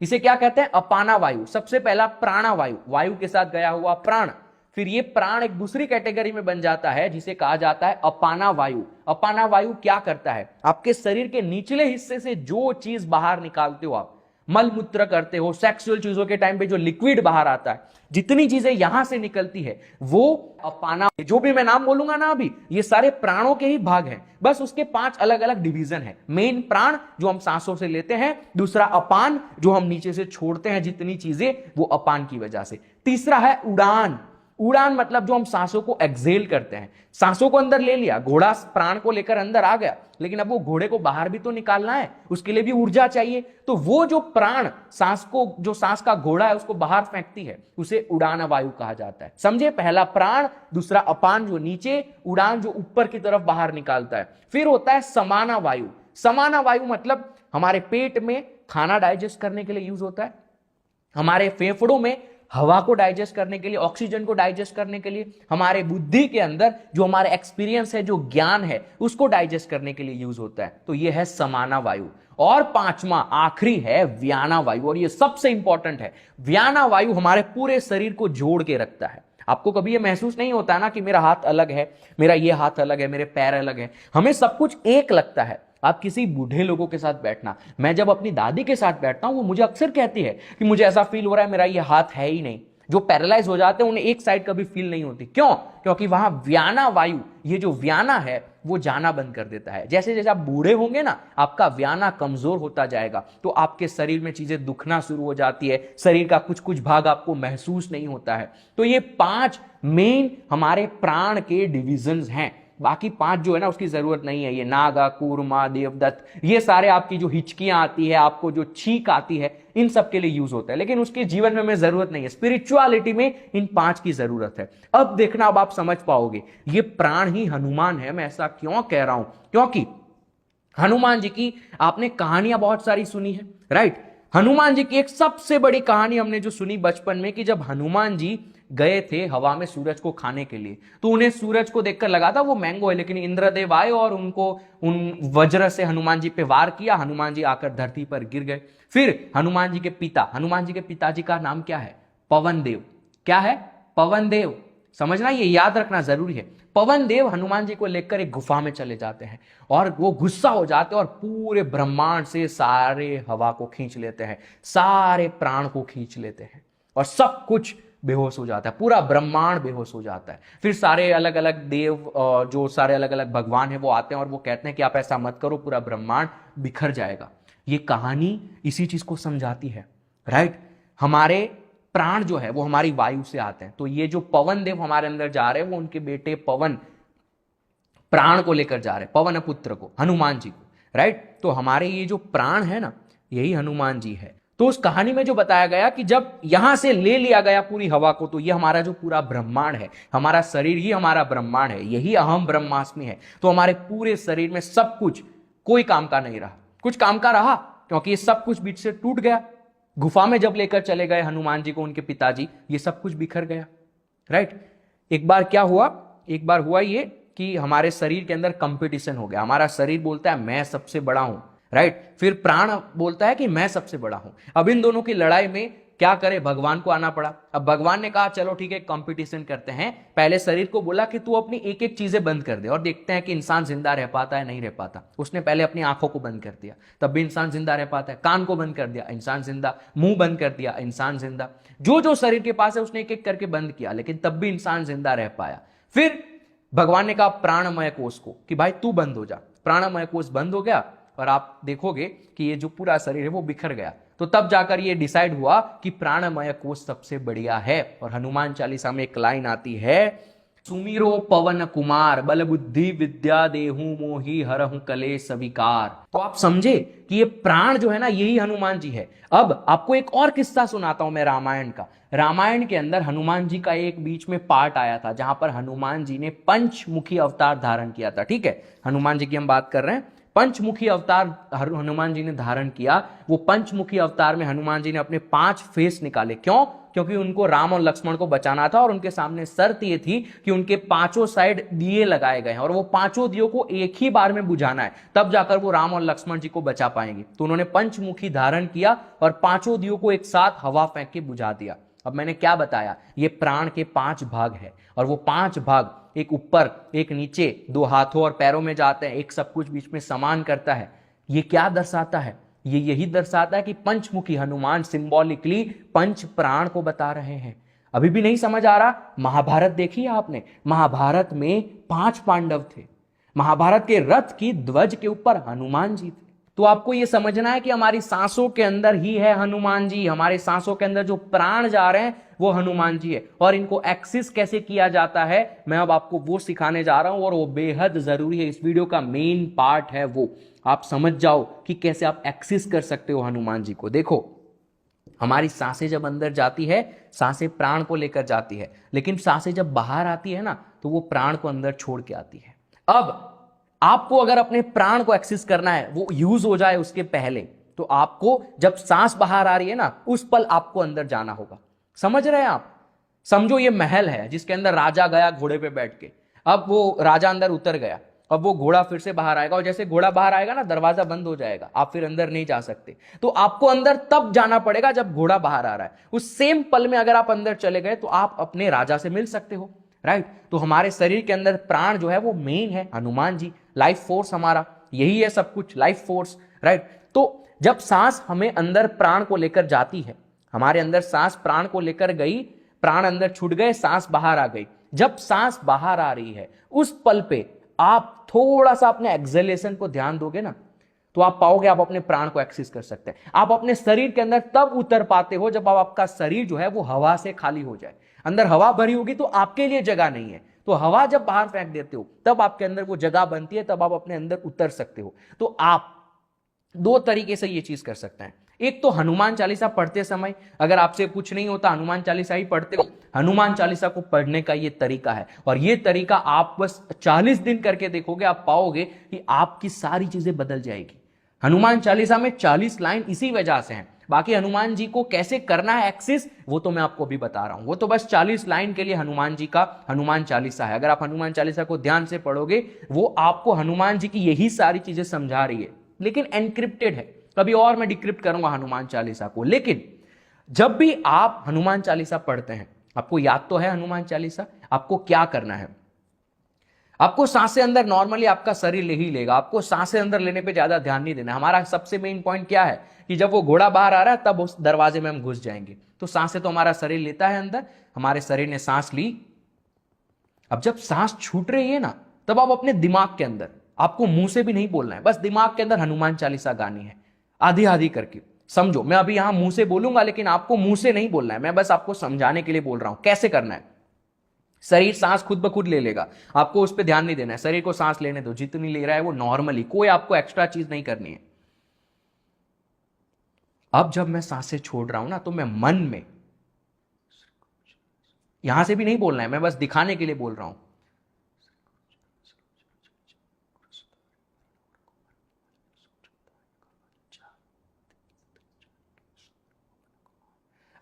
इसे क्या कहते हैं? अपाना वायु। सबसे पहला प्राणा वायु, वायु के साथ गया हुआ प्राण। फिर ये प्राण एक दूसरी कैटेगरी में बन जाता है जिसे कहा जाता है अपाना वायु। अपाना वायु क्या करता है? आपके शरीर के निचले हिस्से से जो चीज बाहर निकालते हो, आप मल मूत्र करते हो, सेक्सुअल चीजों के टाइम पे जो लिक्विड बाहर आता है, जितनी चीजें यहां से निकलती है, वो अपाना, जो भी मैं नाम बोलूंगा ना अभी, ये सारे प्राणों के ही भाग हैं। बस उसके 5 अलग अलग डिवीजन है। मेन प्राण जो हम सांसों से लेते हैं, दूसरा अपान जो हम नीचे से छोड़ते हैं जितनी चीजें, वो अपान की वजह से। तीसरा है उड़ान। उड़ान मतलब जो हम सांसों को एक्सेल करते हैं, सांसों को अंदर ले लिया, घोड़ा प्राण को लेकर अंदर आ गया, लेकिन अब वो घोड़े को बाहर भी तो निकालना है, उसके लिए भी ऊर्जा चाहिए। तो वो जो प्राण सांस को, जो सांस का घोड़ा है उसको बाहर फेंकती है, उसे उड़ान वायु कहा जाता है। समझे? पहला प्राण, दूसरा अपान जो नीचे, उड़ान जो ऊपर की तरफ बाहर निकालता है। फिर होता है समाना वायु। समाना वायु मतलब हमारे पेट में खाना डाइजेस्ट करने के लिए यूज होता है, हमारे फेफड़ों में हवा को डाइजेस्ट करने के लिए, ऑक्सीजन को डाइजेस्ट करने के लिए, हमारे बुद्धि के अंदर जो हमारे एक्सपीरियंस है, जो ज्ञान है, उसको डाइजेस्ट करने के लिए यूज होता है। तो ये है समाना वायु। और 5वां आखिरी है व्याना वायु, और ये सबसे इंपॉर्टेंट है। व्याना वायु हमारे पूरे शरीर को जोड़ के रखता है। आपको कभी ये महसूस नहीं होता ना कि मेरा हाथ अलग है, मेरा ये हाथ अलग है, मेरे पैर अलग है, हमें सब कुछ एक लगता है। आप किसी बूढ़े लोगों के साथ बैठना, मैं जब अपनी दादी के साथ बैठता हूं वो मुझे अक्सर कहती है कि मुझे ऐसा फील हो रहा है मेरा ये हाथ है ही नहीं। जो पैरालाइज हो जाते हैं उन्हें एक साइड कभी फील नहीं होती। क्यों? क्योंकि वहां व्याना वायु, ये जो व्याना है वो जाना बंद कर देता है। जैसे जैसे आप बूढ़े होंगे ना, आपका व्याना कमजोर होता जाएगा, तो आपके शरीर में चीजें दुखना शुरू हो जाती है, शरीर का कुछ कुछ भाग आपको महसूस नहीं होता है। तो ये 5 मेन हमारे प्राण के डिविजन्स हैं। बाकी 5 जो है ना उसकी जरूरत नहीं है। ये नागा, कूर्मा, देवदत्त, ये सारे आपकी जो हिचकियां आती है, आपको जो छींक आती है, इन सब के लिए यूज होता है, लेकिन उसके जीवन में हमें जरूरत नहीं है। स्पिरिचुअलिटी में इन 5 की जरूरत है। अब देखना, अब आप समझ पाओगे ये प्राण ही हनुमान है। मैं ऐसा क्यों कह रहा हूं? क्योंकि हनुमान जी की आपने कहानियां बहुत सारी सुनी है, राइट? हनुमान जी की एक सबसे बड़ी कहानी हमने जो सुनी बचपन में, कि जब हनुमान जी गए थे हवा में सूरज को खाने के लिए, तो उन्हें सूरज को देखकर लगा था वो मैंगो है, लेकिन इंद्रदेव आए और उनको उन वज्र से हनुमान जी पे वार किया। हनुमान जी आकर धरती पर गिर गए। फिर हनुमान जी के पिताजी का नाम क्या है? पवन देव। क्या है? पवन देव। समझना, ये याद रखना जरूरी है। पवन देव हनुमान जी को लेकर एक गुफा में चले जाते हैं और वो गुस्सा हो जाते हैं और पूरे ब्रह्मांड से सारे हवा को खींच लेते हैं, सारे प्राण को खींच लेते हैं और सब कुछ बेहोश हो जाता है, पूरा ब्रह्मांड बेहोश हो जाता है। फिर सारे अलग अलग देव, जो सारे अलग अलग भगवान हैं, वो आते हैं और वो कहते हैं कि आप ऐसा मत करो, पूरा ब्रह्मांड बिखर जाएगा। ये कहानी इसी चीज को समझाती है, राइट? हमारे प्राण जो है वो हमारी वायु से आते हैं। तो ये जो पवन देव हमारे अंदर जा रहे हैं, वो उनके बेटे पवन प्राण को लेकर जा रहे हैं, पवन पुत्र को, हनुमान जी को, राइट? तो हमारे ये जो प्राण है ना, यही हनुमान जी है। तो उस कहानी में जो बताया गया कि जब यहां से ले लिया गया पूरी हवा को, तो ये हमारा जो पूरा ब्रह्मांड है, हमारा शरीर ही हमारा ब्रह्मांड है, यही अहम ब्रह्मास्मि है। तो हमारे पूरे शरीर में सब कुछ कोई काम का नहीं रहा। कुछ काम का रहा क्योंकि ये सब कुछ बीच से टूट गया। गुफा में जब लेकर चले गए हनुमान जी को उनके पिताजी, ये सब कुछ बिखर गया, राइट? एक बार क्या हुआ? एक बार हुआ ये कि हमारे शरीर के अंदर कंपटीशन हो गया। हमारा शरीर बोलता है मैं सबसे बड़ा हूं, राइट? फिर प्राण बोलता है कि मैं सबसे बड़ा हूं। अब इन दोनों की लड़ाई में क्या करे? भगवान को आना पड़ा। अब भगवान ने कहा चलो ठीक है, कंपटीशन करते हैं। पहले शरीर को बोला कि तू अपनी एक एक चीजें बंद कर दे और देखते हैं कि इंसान जिंदा रह पाता है नहीं रह पाता। उसने पहले अपनी आंखों को बंद कर दिया, तब भी इंसान जिंदा रह पाता है। कान को बंद कर दिया, इंसान जिंदा। मुंह बंद कर दिया, इंसान जिंदा। जो जो शरीर के पास है उसने एक एक करके बंद किया, लेकिन तब भी इंसान जिंदा रह पाया। फिर भगवान ने कहा प्राणमय कोष को कि भाई तू बंद हो जा। प्राणमय कोष बंद हो गया और आप देखोगे कि ये जो पूरा शरीर है वो बिखर गया। तो तब जाकर ये डिसाइड हुआ कि प्राणमय कोष सबसे बढ़िया है। और हनुमान चालीसा में एक लाइन आती है, सुमिरो पवन कुमार बल बुद्धि विद्या देहु मोहि हरहु कलेश विकार। तो आप समझे कि ये प्राण जो है ना, यही हनुमान जी है। अब आपको एक और किस्सा सुनाता हूं मैं रामायण का। रामायण के अंदर हनुमान जी का एक बीच में पार्ट आया था जहां पर हनुमान जी ने पंचमुखी अवतार धारण किया था। ठीक है, हनुमान जी की हम बात कर रहे हैं। पंचमुखी अवतार हनुमान जी ने धारण किया। वो पंचमुखी अवतार में हनुमान जी ने अपने 5 फेस निकाले। क्यों? क्योंकि उनको राम और लक्ष्मण को बचाना था और उनके सामने शर्त ये थी कि उनके 5 साइड दिए लगाए गए हैं और वो 5 दियों को एक ही बार में बुझाना है, तब जाकर वो राम और लक्ष्मण जी को बचा पाएंगे। तो उन्होंने पंचमुखी धारण किया और 5 दियों को एक साथ हवा फेंक के बुझा दिया। अब मैंने क्या बताया? ये प्राण के 5 भाग है और वो 5 भाग, एक ऊपर एक नीचे, 2 हाथों और पैरों में जाते हैं, एक सब कुछ बीच में समान करता है। ये क्या दर्शाता है? ये यही दर्शाता है कि पंचमुखी हनुमान सिंबॉलिकली पंच प्राण को बता रहे हैं। अभी भी नहीं समझ आ रहा? महाभारत देखी है आपने? महाभारत में 5 पांडव थे। महाभारत के रथ की ध्वज के ऊपर हनुमान जी थे। तो आपको यह समझना है कि हमारी सांसों के अंदर ही है हनुमान जी। हमारे सांसों के अंदर जो प्राण जा रहे हैं वो हनुमान जी है। और इनको एक्सेस कैसे किया जाता है, मैं अब आपको वो सिखाने जा रहा हूं और वो बेहद जरूरी है। इस वीडियो का मेन पार्ट है वो। आप समझ जाओ कि कैसे आप एक्सेस कर सकते हो हनुमान जी को। देखो, हमारी सांसें जब अंदर जाती है, सांसें प्राण को लेकर जाती है, लेकिन सांसें जब बाहर आती है ना, तो वो प्राण को अंदर छोड़ के आती है। अब आपको अगर अपने प्राण को एक्सेस करना है, वो यूज हो जाए उसके पहले, तो आपको जब सांस बाहर आ रही है ना, उस पल आपको अंदर जाना होगा। समझ रहे हैं आप? समझो ये महल है जिसके अंदर राजा गया घोड़े पे बैठ के। अब वो राजा अंदर उतर गया अब वो घोड़ा फिर से बाहर आएगा, और जैसे घोड़ा बाहर आएगा ना, दरवाजा बंद हो जाएगा, आप फिर अंदर नहीं जा सकते। तो आपको अंदर तब जाना पड़ेगा जब घोड़ा बाहर आ रहा है। उस सेम पल में अगर आप अंदर चले गए तो आप अपने राजा से मिल सकते हो, राइट। तो हमारे शरीर के अंदर प्राण जो है वो मेन है, हनुमान जी, लाइफ फोर्स हमारा यही है, सब कुछ लाइफ फोर्स, राइट। तो जब सांस हमें अंदर प्राण को लेकर जाती है, हमारे अंदर सांस प्राण को लेकर गई, प्राण अंदर छूट गए, सांस बाहर आ गई। जब सांस बाहर आ रही है उस पल पे आप थोड़ा सा अपने एक्सेलेशन को ध्यान दोगे ना, तो आप पाओगे आप अपने प्राण को एक्सेस कर सकते हैं। आप अपने शरीर के अंदर तब उतर पाते हो जब आपका शरीर जो है वो हवा से खाली हो जाए। अंदर हवा भरी होगी तो आपके लिए जगह नहीं है, तो हवा जब बाहर फेंक देते हो तब आपके अंदर वो जगह बनती है, तब आप अपने अंदर उतर सकते हो। तो आप दो तरीके से ये चीज कर सकते हैं। एक तो हनुमान चालीसा पढ़ते समय, अगर आपसे कुछ नहीं होता हनुमान चालीसा ही पढ़ते हो, हनुमान चालीसा को पढ़ने का ये तरीका है, और ये तरीका आप बस 40 दिन करके देखोगे, आप पाओगे कि आपकी सारी चीजें बदल जाएगी। हनुमान चालीसा में 40 लाइन इसी वजह से हैं। बाकी हनुमान जी को कैसे करना है एक्सेस, वो तो मैं आपको अभी बता रहा हूं। वो तो बस 40 लाइन के लिए हनुमान जी का हनुमान चालीसा है। अगर आप हनुमान चालीसा को ध्यान से पढ़ोगे, वो आपको हनुमान जी की यही सारी चीजें समझा रही है, लेकिन एनक्रिप्टेड है। कभी और मैं डिक्रिप्ट करूंगा हनुमान चालीसा को। लेकिन जब भी आप हनुमान चालीसा पढ़ते हैं, आपको याद तो है हनुमान चालीसा, आपको क्या करना है, आपको सांसें अंदर नॉर्मली आपका शरीर ले ही लेगा, आपको सांसें अंदर लेने पे ज्यादा ध्यान नहीं देना। हमारा सबसे मेन पॉइंट क्या है कि जब वो घोड़ा बाहर आ रहा है तब उस दरवाजे में हम घुस जाएंगे। तो सांसें तो हमारा शरीर लेता है अंदर, हमारे शरीर ने सांस ली। अब जब सांस छूट रही है ना, तब आप अपने दिमाग के अंदर, आपको मुंह से भी नहीं बोलना है, बस दिमाग के अंदर हनुमान चालीसा गानी है, आधी आधी करके। समझो, मैं अभी यहां मुंह से बोलूंगा, लेकिन आपको मुंह से नहीं बोलना है, मैं बस आपको समझाने के लिए बोल रहा हूं कैसे करना है। शरीर सांस खुद ब खुद ले लेगा, आपको उस पर ध्यान नहीं देना है। शरीर को सांस लेने दो, जितनी ले रहा है वो नॉर्मली, कोई आपको एक्स्ट्रा चीज नहीं करनी है। अब जब मैं सांसें छोड़ रहा हूं ना, तो मैं मन में, यहां से भी नहीं बोलना है, मैं बस दिखाने के लिए बोल रहा हूं।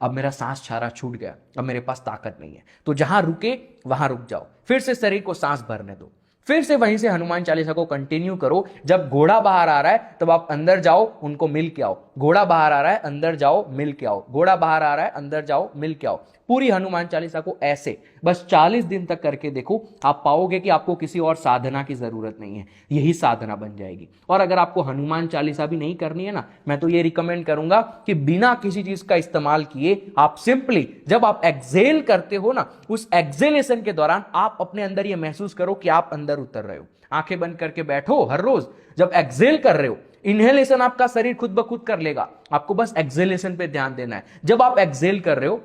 अब मेरा सांस छारा छूट गया, अब मेरे पास ताकत नहीं है, तो जहां रुके वहां रुक जाओ, फिर से शरीर को सांस भरने दो, फिर से वहीं से हनुमान चालीसा को कंटिन्यू करो। जब घोड़ा बाहर आ रहा है तब आप अंदर जाओ, उनको मिल के आओ। घोड़ा बाहर आ रहा है, अंदर जाओ, मिल के आओ। घोड़ा बाहर आ रहा है, अंदर जाओ, मिल के आओ। पूरी हनुमान चालीसा को ऐसे बस 40 दिन तक करके देखो, आप पाओगे कि आपको किसी और साधना की जरूरत नहीं है, यही साधना बन जाएगी। और अगर आपको हनुमान चालीसा भी नहीं करनी है ना, मैं तो ये रिकमेंड करूंगा कि बिना किसी चीज का इस्तेमाल किए आप सिंपली, जब आप एक्सेल करते हो ना, उस एक्सेलेशन के दौरान आप अपने अंदर ये महसूस करो कि आप अंदर उतर रहे हो। आंखें बंद करके बैठो हर रोज, जब एक्सेल कर रहे हो, इनहेलेशन आपका शरीर खुद ब खुद कर लेगा, आपको बस एक्सेलेशन पे ध्यान देना है। जब आप एक्सेल कर रहे हो,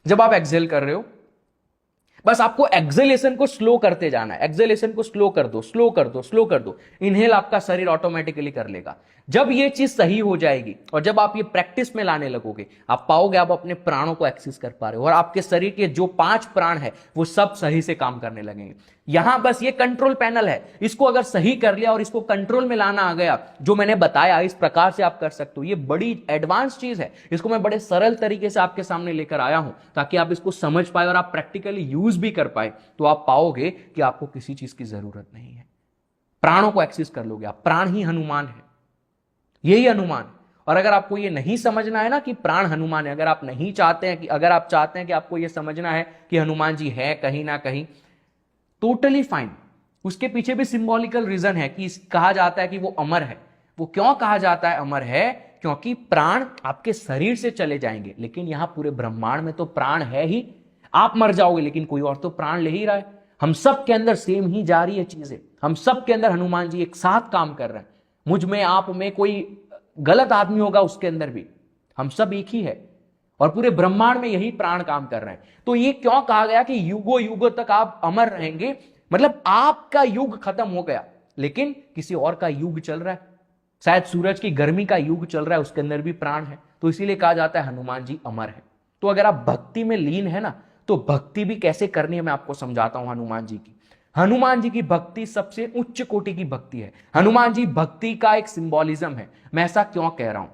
जब आप एक्सेल कर रहे हो, बस आपको एक्सेलेशन को स्लो करते जाना है। एक्सेलेशन को स्लो कर दो, स्लो कर दो, स्लो कर दो। इनहेल आपका शरीर ऑटोमेटिकली कर लेगा। जब ये चीज सही हो जाएगी और जब आप ये प्रैक्टिस में लाने लगोगे, आप पाओगे आप अपने प्राणों को एक्सेस कर पा रहे हो, और आपके शरीर के जो 5 प्राण है वो सब सही से काम करने लगेंगे। यहां बस ये कंट्रोल पैनल है, इसको अगर सही कर लिया और इसको कंट्रोल में लाना आ गया, जो मैंने बताया इस प्रकार से आप कर सकते हो। ये बड़ी एडवांस चीज है, इसको मैं बड़े सरल तरीके से आपके सामने लेकर आया हूं ताकि आप इसको समझ पाए और आप प्रैक्टिकली यूज भी कर पाए। तो आप पाओगे कि आपको किसी चीज की जरूरत नहीं है, प्राणों को एक्सेस कर लोगे आप। प्राण ही हनुमान है, यही हनुमान। और अगर आपको ये नहीं समझना है ना कि प्राण हनुमान है, अगर आप नहीं चाहते हैं कि, अगर आप चाहते हैं कि आपको ये समझना है कि हनुमान जी है कहीं ना कहीं, टोटली फाइन। उसके पीछे भी सिंबॉलिकल रीजन है कि कहा जाता है कि वो अमर है। वो क्यों कहा जाता है अमर है? क्योंकि प्राण आपके शरीर से चले जाएंगे, लेकिन यहां पूरे ब्रह्मांड में तो प्राण है ही। आप मर जाओगे लेकिन कोई और तो प्राण ले ही रहा है। हम सब के अंदर सेम ही जा रही है चीजें, हम सब के अंदर हनुमान जी एक साथ काम कर रहे हैं। मुझ में, आप में, कोई गलत आदमी होगा उसके अंदर भी, हम सब एक ही है, और पूरे ब्रह्मांड में यही प्राण काम कर रहे हैं। तो ये क्यों कहा गया कि युगों युगों तक आप अमर रहेंगे? मतलब आपका युग खत्म हो गया लेकिन किसी और का युग चल रहा है। शायद सूरज की गर्मी का युग चल रहा है, उसके अंदर भी प्राण है, तो इसीलिए कहा जाता है हनुमान जी अमर है। तो अगर आप भक्ति में लीन है ना, तो भक्ति भी कैसे करनी है मैं आपको समझाता हूं हनुमान जी की। हनुमान जी की भक्ति सबसे उच्च कोटि की भक्ति है। हनुमान जी भक्ति का एक सिंबॉलिज्म है। मैं ऐसा क्यों कह रहा हूं?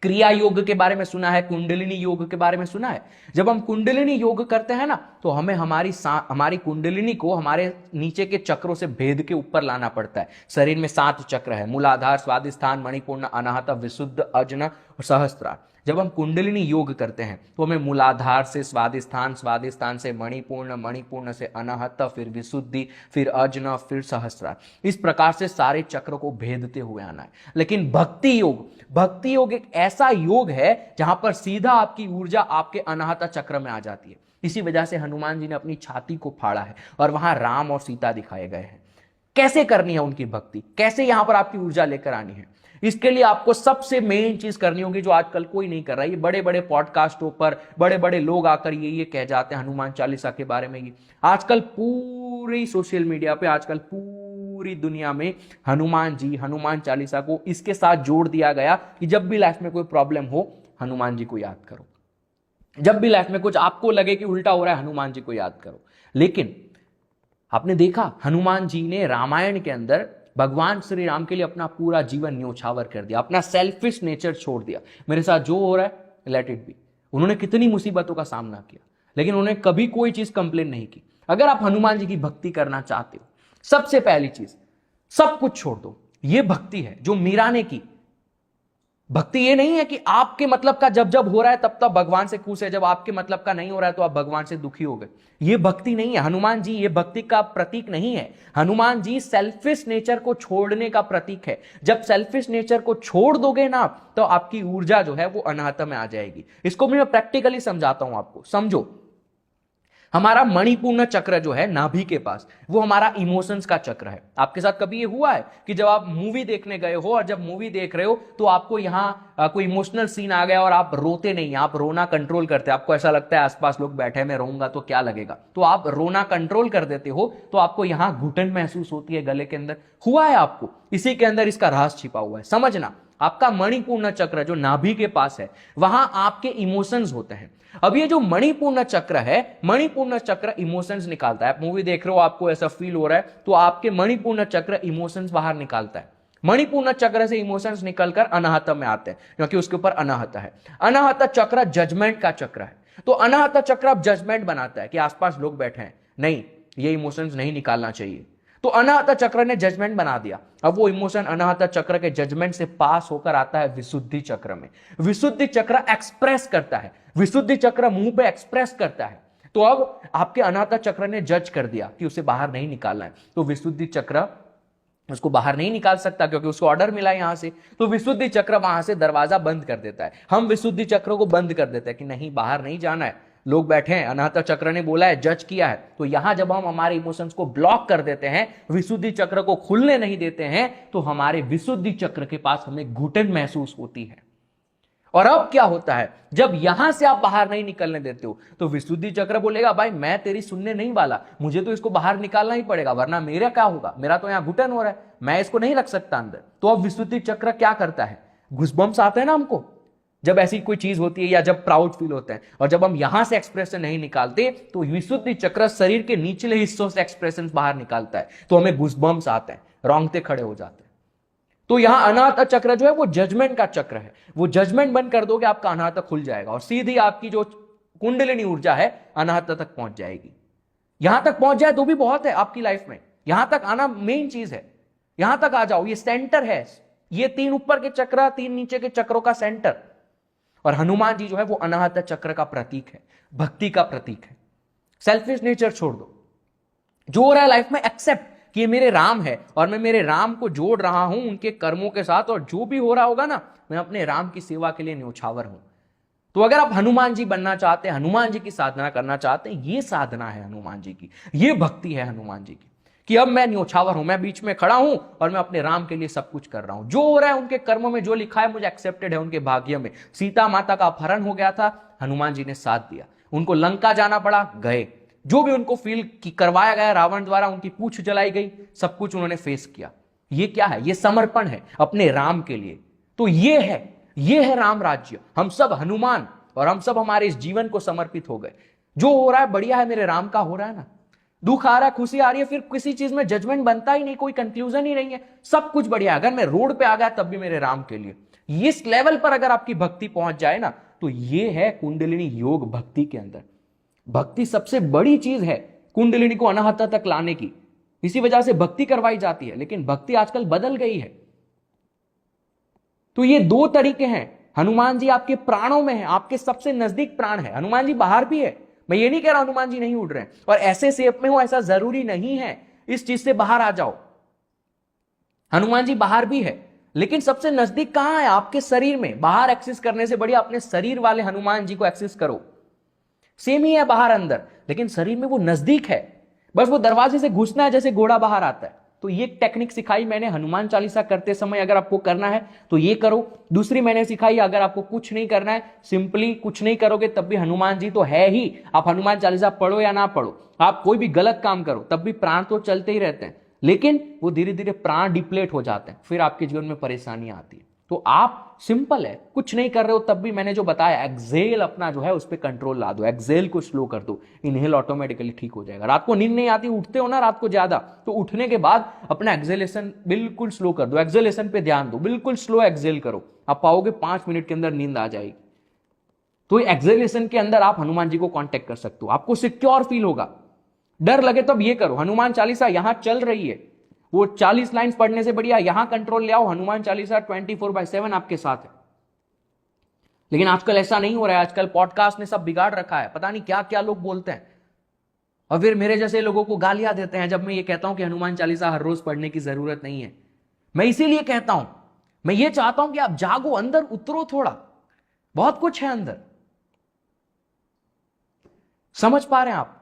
क्रिया योग के बारे में सुना है, कुंडलिनी योग के बारे में सुना है। जब हम कुंडलिनी योग करते हैं ना, तो हमें हमारी कुंडलिनी को हमारे नीचे के चक्रों से भेद के ऊपर लाना पड़ता है। शरीर में 7 चक्र है, मूलाधार, स्वादिष्ठान, मणिपूर्ण, अनाहत, विशुद्ध, अज्न और सहस्त्रार। जब हम कुंडलिनी योग करते हैं तो हमें मूलाधार से स्वादिष्ठान, स्वादिष्ठान से मणिपूर्ण, मणिपूर्ण से अनाहत, फिर विशुद्धि, फिर अज्न, फिर सहस्त्रार, इस प्रकार से सारे चक्र को भेदते हुए आना है। लेकिन भक्ति योग एक ऐसा योग है जहां पर सीधा आपकी ऊर्जा आपके अनाहत चक्र में आ जाती है। इसी वजह से हनुमान जी ने अपनी छाती को फाड़ा है और वहां राम और सीता दिखाए गए हैं। कैसे करनी है उनकी भक्ति, कैसे यहां पर आपकी ऊर्जा लेकर आनी है, इसके लिए आपको सबसे मेन चीज करनी होगी जो आजकल कोई नहीं कर रहा है। ये बड़े बड़े पॉडकास्टों पर बड़े बड़े लोग आकर ये कह जाते हैं हनुमान चालीसा के बारे में। ये आजकल पूरी सोशल मीडिया पे, आजकल पूरी दुनिया में हनुमान जी, हनुमान चालीसा को इसके साथ जोड़ दिया गया कि जब भी लाइफ में कोई प्रॉब्लम हो, हनुमान जी को याद करो। जब भी लाइफ में कुछ आपको लगे कि उल्टा हो रहा है, हनुमान जी को याद करो। लेकिन आपने देखा हनुमान जी ने रामायण के अंदर भगवान श्री राम के लिए अपना पूरा जीवन न्योछावर कर दिया, अपना सेल्फिश नेचर छोड़ दिया। मेरे साथ जो हो रहा है लेट इट बी। उन्होंने कितनी मुसीबतों का सामना किया, लेकिन उन्होंने कभी कोई चीज कंप्लेन नहीं की। अगर आप हनुमान जी की भक्ति करना चाहते हो, सबसे पहली चीज सब कुछ छोड़ दो। यह भक्ति है जो मीरा ने की। भक्ति ये नहीं है कि आपके मतलब का जब जब हो रहा है तब तब भगवान से खुश है, जब आपके मतलब का नहीं हो रहा है तो आप भगवान से दुखी हो गए। ये भक्ति नहीं है। हनुमान जी ये भक्ति का प्रतीक नहीं है। हनुमान जी सेल्फिश नेचर को छोड़ने का प्रतीक है। जब सेल्फिश नेचर को छोड़ दोगे ना, तो आपकी ऊर्जा जो है वो अनाहत में आ जाएगी। इसको मैं प्रैक्टिकली समझाता हूं आपको, समझो। हमारा मणिपूर्ण चक्र जो है नाभि के पास, वो हमारा इमोशंस का चक्र है। आपके साथ कभी ये हुआ है कि जब आप मूवी देखने गए हो और जब मूवी देख रहे हो तो आपको यहाँ कोई इमोशनल सीन आ गया और आप रोते नहीं, आप रोना कंट्रोल करते, आपको ऐसा लगता है आसपास लोग बैठे हैं, मैं रोऊंगा तो क्या लगेगा, तो आप रोना कंट्रोल कर देते हो, तो आपको यहाँ घुटन महसूस होती है गले के अंदर। हुआ है आपको? इसी के अंदर इसका राज छिपा हुआ है। समझना, आपका मणिपूर्ण चक्र जो नाभि के पास है, वहां आपके इमोशंस होते हैं। अब ये जो मणिपूर्ण चक्र है, मणिपूर्ण चक्र इमोशंस निकालता है। आप मूवी देख रहे हो, आपको ऐसा फील हो रहा है, तो आपके मणिपूर्ण चक्र इमोशंस बाहर निकालता है। मणिपूर्ण चक्र से इमोशंस निकलकर अनाहत में आते हैं, क्योंकि उसके ऊपर अनाहत है। अनाहत चक्र जजमेंट का चक्र है। तो अनाहत चक्र अब जजमेंट बनाता है कि आसपास लोग बैठे हैं, नहीं, ये इमोशंस नहीं निकालना चाहिए। तो अनाहत चक्र ने जजमेंट बना दिया। अब वो इमोशन अनाहत चक्र के जजमेंट से पास होकर आता है विशुद्धि चक्र में। विशुद्धि चक्र एक्सप्रेस करता है, विशुद्धि चक्र मुंह पे एक्सप्रेस करता है। तो अब आपके अनाहत चक्र ने जज कर दिया कि उसे बाहर नहीं निकालना है, तो विशुद्धि चक्र उसको बाहर नहीं निकाल सकता क्योंकि उसको ऑर्डर मिला यहां से। तो विशुद्धि चक्र वहां से दरवाजा बंद कर देता है। हम विशुद्धि चक्र को बंद कर देते हैं कि नहीं, बाहर नहीं जाना है, लोग बैठे हैं, अनाहत चक्र ने बोला है, जज किया है। तो यहां जब हम हमारे इमोशंस को ब्लॉक कर देते हैं, विशुद्धि चक्र को खुलने नहीं देते हैं, तो हमारे विशुद्धि चक्र के पास हमें घुटन महसूस होती है। और अब क्या होता है, जब यहां से आप बाहर नहीं निकलने देते हो, तो विशुद्धि चक्र बोलेगा, भाई मैं तेरी सुनने नहीं वाला, मुझे तो इसको बाहर निकालना ही पड़ेगा, वरना मेरा क्या होगा, मेरा तो यहां घुटन हो रहा है, मैं इसको नहीं रख सकता अंदर। तो अब विशुद्धि चक्र क्या करता है, घुसबम्स आते हैं ना हमको जब ऐसी कोई चीज होती है या जब प्राउड फील होता है, और जब हम यहां से एक्सप्रेशन नहीं निकालते, तो विशुद्धि चक्र शरीर के निचले हिस्सों से एक्सप्रेशन बाहर निकालता है, तो हमें घुसबम्स आते हैं, रोंगटे खड़े हो जाते हैं। तो यहां अनाहत चक्र जो है वो जजमेंट का चक्र है। वो जजमेंट बंद कर दोगे, आपका अनाहत खुल जाएगा और सीधी आपकी जो कुंडलिनी ऊर्जा है अनाहत तक पहुंच जाएगी। यहां तक पहुंच जाए तो भी बहुत है आपकी लाइफ में, यहां तक आना मेन चीज है। यहां तक आ जाओ, ये सेंटर है, ये 3 ऊपर के चक्र, 3 नीचे के चक्रों का सेंटर। और हनुमान जी जो है वो अनाहत चक्र का प्रतीक है, भक्ति का प्रतीक है। सेल्फिश नेचर छोड़ दो, जो हो रहा है लाइफ में एक्सेप्ट कि ये मेरे राम है और मैं मेरे राम को जोड़ रहा हूं उनके कर्मों के साथ, और जो भी हो रहा होगा ना, मैं अपने राम की सेवा के लिए न्योछावर हूं। तो अगर आप हनुमान जी बनना चाहते हैं, हनुमान जी की साधना करना चाहते हैं, ये साधना है हनुमान जी की, ये भक्ति है हनुमान जी की, कि अब मैं न्योछावर हूं, मैं बीच में खड़ा हूं और मैं अपने राम के लिए सब कुछ कर रहा हूं। जो हो रहा है उनके कर्मों में, जो लिखा है मुझे एक्सेप्टेड है उनके भाग्य में। सीता माता का अपहरण हो गया था, हनुमान जी ने साथ दिया। उनको लंका जाना पड़ा, गए। जो भी उनको फील करवाया गया रावण द्वारा, उनकी पूंछ जलाई गई, सब कुछ उन्होंने फेस किया। ये क्या है, ये समर्पण है अपने राम के लिए। तो ये है राम राज्य। हम सब हनुमान और हम सब हमारे इस जीवन को समर्पित हो गए। जो हो रहा है बढ़िया है, मेरे राम का हो रहा है ना, दुख आ रहा है, खुशी आ रही है, फिर किसी चीज में जजमेंट बनता ही नहीं, कोई कंक्लूजन ही नहीं है, सब कुछ बढ़िया है। अगर मैं रोड पे आ गया तब भी मेरे राम के लिए, इस लेवल पर अगर आपकी भक्ति पहुंच जाए ना, तो ये है कुंडलिनी योग भक्ति के अंदर। भक्ति सबसे बड़ी चीज है कुंडलिनी को अनाहता तक लाने की। इसी वजह से भक्ति करवाई जाती है, लेकिन भक्ति आजकल बदल गई है। तो ये दो तरीके हैं। हनुमान जी आपके प्राणों में है, आपके सबसे नजदीक प्राण है। हनुमान जी बाहर भी है, मैं ये नहीं कह रहा हनुमान जी नहीं उड़ रहे हैं, और ऐसे शेप में हो ऐसा जरूरी नहीं है। इस चीज से बाहर आ जाओ। हनुमान जी बाहर भी है, लेकिन सबसे नजदीक कहां है? आपके शरीर में। बाहर एक्सेस करने से बढ़िया अपने शरीर वाले हनुमान जी को एक्सेस करो। सेम ही है बाहर अंदर, लेकिन शरीर में वो नजदीक है। बस वो दरवाजे से घुसना है, जैसे घोड़ा बाहर आता है। तो ये टेक्निक सिखाई मैंने हनुमान चालीसा करते समय, अगर आपको करना है तो ये करो। दूसरी मैंने सिखाई, अगर आपको कुछ नहीं करना है, सिंपली कुछ नहीं करोगे तब भी हनुमान जी तो है ही। आप हनुमान चालीसा पढ़ो या ना पढ़ो, आप कोई भी गलत काम करो तब भी प्राण तो चलते ही रहते हैं, लेकिन वो धीरे धीरे प्राण डिप्लेट हो जाते हैं, फिर आपके जीवन में परेशानियां आती है। तो आप सिंपल है, कुछ नहीं कर रहे हो तब भी मैंने जो बताया, एक्सेल अपना जो है उस पर कंट्रोल ला दो, एक्सेल को स्लो कर दो, इनहेल ऑटोमेटिकली ठीक हो जाएगा। रात को नींद नहीं आती, उठते हो ना रात को ज्यादा, तो उठने के बाद अपना एक्सेलेशन बिल्कुल स्लो कर दो, एक्सेलेशन पे ध्यान दो, बिल्कुल स्लो एक्सेल करो। आप पाओगे 5 मिनट के अंदर नींद आ जाएगी। तो एक्सेलेशन के अंदर आप हनुमान जी को कांटेक्ट कर सकते हो, आपको सिक्योर फील होगा। डर लगे तब ये करो, हनुमान चालीसा यहां चल रही है, वो 40 लाइंस पढ़ने से बढ़िया यहां कंट्रोल ले आओ, हनुमान चालीसा 24/7 आपके साथ है। लेकिन आजकल ऐसा नहीं हो रहा है। आजकल पॉडकास्ट ने सब बिगाड़ रखा है, पता नहीं क्या क्या लोग बोलते हैं, और फिर मेरे जैसे लोगों को गालियां देते हैं जब मैं ये कहता हूं कि हनुमान चालीसा हर रोज पढ़ने की जरूरत नहीं है। मैं इसीलिए कहता हूं, मैं ये चाहता हूं कि आप जागो, अंदर उतरो थोड़ा, बहुत कुछ है अंदर। समझ पा रहे हैं आप?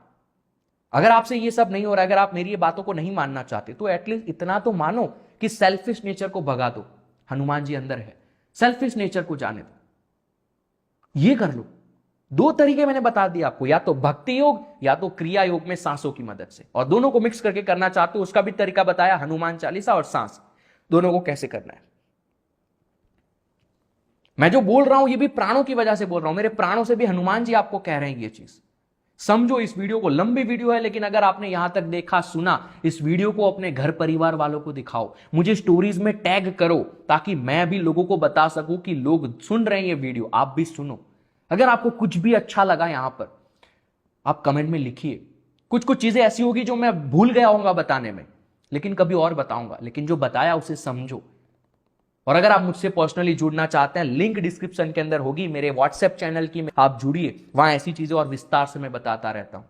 अगर आपसे ये सब नहीं हो रहा है, अगर आप मेरी ये बातों को नहीं मानना चाहते, तो एटलीस्ट इतना तो मानो कि सेल्फिश नेचर को भगा दो। हनुमान जी अंदर है, सेल्फिश नेचर को जाने दो, ये कर लो। 2 तरीके मैंने बता दिए आपको, या तो भक्ति योग या तो क्रिया योग में सांसों की मदद से, और दोनों को मिक्स करके करना चाहते हो उसका भी तरीका बताया, हनुमान चालीसा और सांस, दोनों को कैसे करना है। मैं जो बोल रहा हूं ये भी प्राणों की वजह से बोल रहा हूं, मेरे प्राणों से भी हनुमान जी आपको कह रहे हैं ये चीज। समझो इस वीडियो को, लंबी वीडियो है, लेकिन अगर आपने यहां तक देखा, सुना, इस वीडियो को अपने घर परिवार वालों को दिखाओ, मुझे स्टोरीज में टैग करो, ताकि मैं भी लोगों को बता सकूं कि लोग सुन रहे हैं ये वीडियो, आप भी सुनो। अगर आपको कुछ भी अच्छा लगा यहां पर, आप कमेंट में लिखिए। कुछ कुछ चीजें ऐसी होगी जो मैं भूल गया होऊंगा बताने में, लेकिन कभी और बताऊंगा, लेकिन जो बताया उसे समझो। और अगर आप मुझसे पर्सनली जुड़ना चाहते हैं, लिंक डिस्क्रिप्शन के अंदर होगी मेरे व्हाट्सएप चैनल की, आप जुड़िए, वहां ऐसी चीजें और विस्तार से मैं बताता रहता हूं।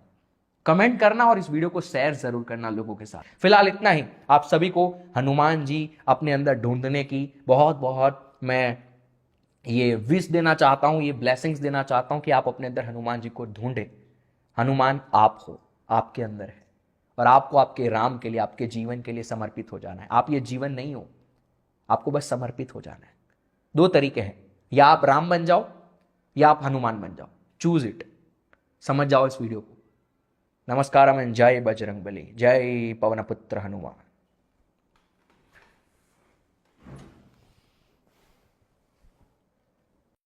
कमेंट करना और इस वीडियो को शेयर जरूर करना लोगों के साथ। फिलहाल इतना ही। आप सभी को हनुमान जी अपने अंदर ढूंढने की बहुत बहुत मैं ये विश देना चाहता हूं, ये ब्लेसिंग्स देना चाहता हूं कि आप अपने अंदर हनुमान जी को ढूंढे। हनुमान आप हो, आपके अंदर है, और आपको आपके राम के लिए, आपके जीवन के लिए समर्पित हो जाना है। आप ये जीवन नहीं हो, आपको बस समर्पित हो जाना है। 2 तरीके हैं, या आप राम बन जाओ या आप हनुमान बन जाओ, चूज इट। समझ जाओ इस वीडियो को। नमस्कार, जय बजरंग बली, जय पवन पुत्र हनुमान।